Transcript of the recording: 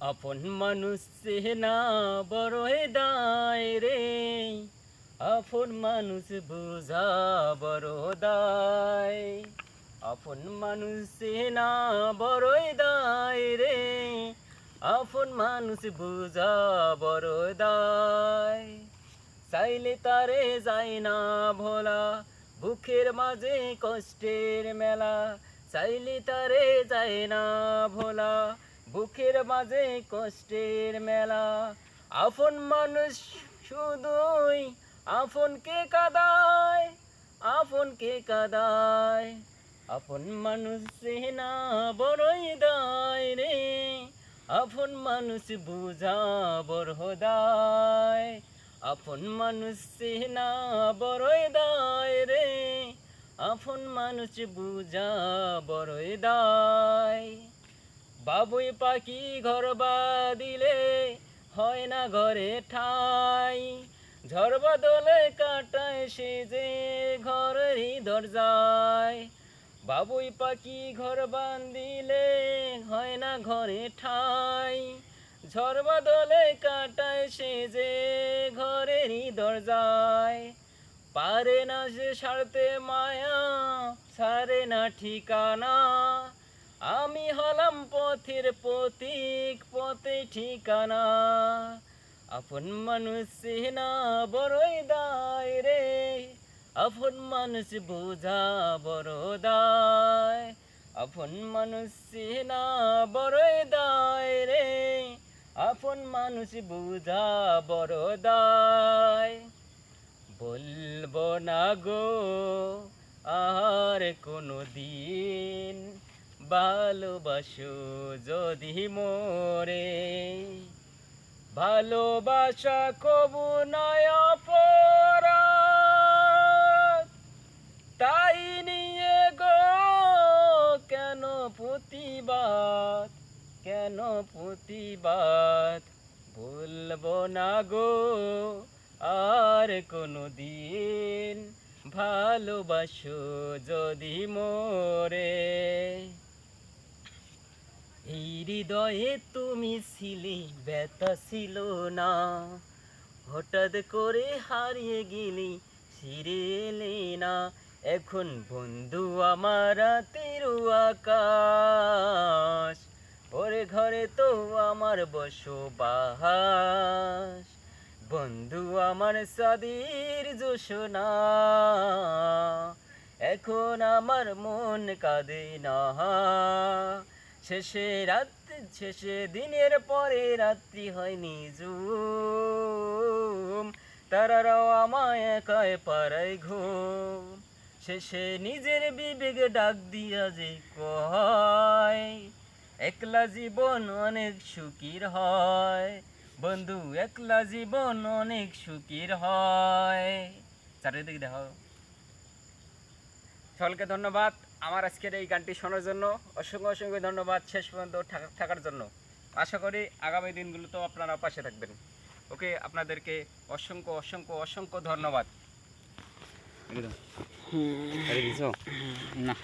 আপন মানুষ চেনা বড়ই দায় রে, আপন মানুষ বুঝা বড় দায়। আপন মানুষ চেনা বড়ই দায় রে, আপন মানুষ বুঝা বড় দায়। চাইলে তারে যায় না ভোলা, বুকের মাঝে কষ্টের মেলা। চাইলে তারে যায় না ভোলা, বুকের মাঝে কষ্টের মেলা। আপন মানুষ শুধুই আপনকে কাঁদায়, আপনকে কাঁদায়। আপন মানুষ চেনা বড়ই দায় রে, আপন মানুষ বুঝা বড় দায়। আপন মানুষ চেনা বড়ই দায় রে, আপন মানুষ বুঝা বড়ই দায়। বাবুই পাখি ঘর বাঁধিলে হয় না ঘরে ঠাই, ঝড় বাদলে কাটায় সে যে ঘরেরই দরজায়। বাবুই পাখি ঘর বাঁধিলে হয় না ঘরে ঠাই, ঝড় বাদলে কাটায় সে যে ঘরেরই দরজায়। পারে না সে সারতে মায়া, ছাড়ে না ঠিকানা। আমি হলাম পথের পথিক, পথে ঠিকানা। আপন মানুষ চেনা বড়ই দায় রে, আপন মানুষ বোঝা বড় দায়। আপন মানুষ চেনা বড়ই দায় রে, আপন মানুষ বোঝা বড় দায়। বলবো না গো আর কোনো দিন, ভালোবাসো যদি মোরে। ভালোবাসা কবু নয় অপরাধ, তাই নিয়ে গো কেন প্রতিবাদ, কেন প্রতিবাদ। বলবো না গো আর কোনো দিন, ভালোবাসো যদি মোরে। এই হৃদয়ে তুমি ছিলে, ব্যথা ছিল না, হঠাৎ করে হারিয়ে গেলি, ফিরে এলে না। এখন বন্ধু আমার রাতের আকাশ, ওরে ঘরে তো আমার বসবাস। বন্ধু আমার সাদির জোসনা, এখন আমার মন কাঁদে না। শেষে দিনের পরে রাত্রি হয় নিজুম, তারারাও আমায় একাই পাড়ায় ঘুম। শেষে নিজের বিবেক ডাক দিয়া যে কয়, একলা জীবন অনেক সুখীর হয়। বন্ধু একলা জীবন অনেক সুখীর হয়। চারিদিকে দেখো। সকলকে ধন্যবাদ আমার আজকের এই গানটি শোনার জন্য, অসংখ্য অসংখ্য ধন্যবাদ শেষ পর্যন্ত থাকার জন্য। আশা করি আগামী দিনগুলোতেও আপনারা পাশে থাকবেন। ওকে, আপনাদেরকে অসংখ্য অসংখ্য অসংখ্য ধন্যবাদ। না।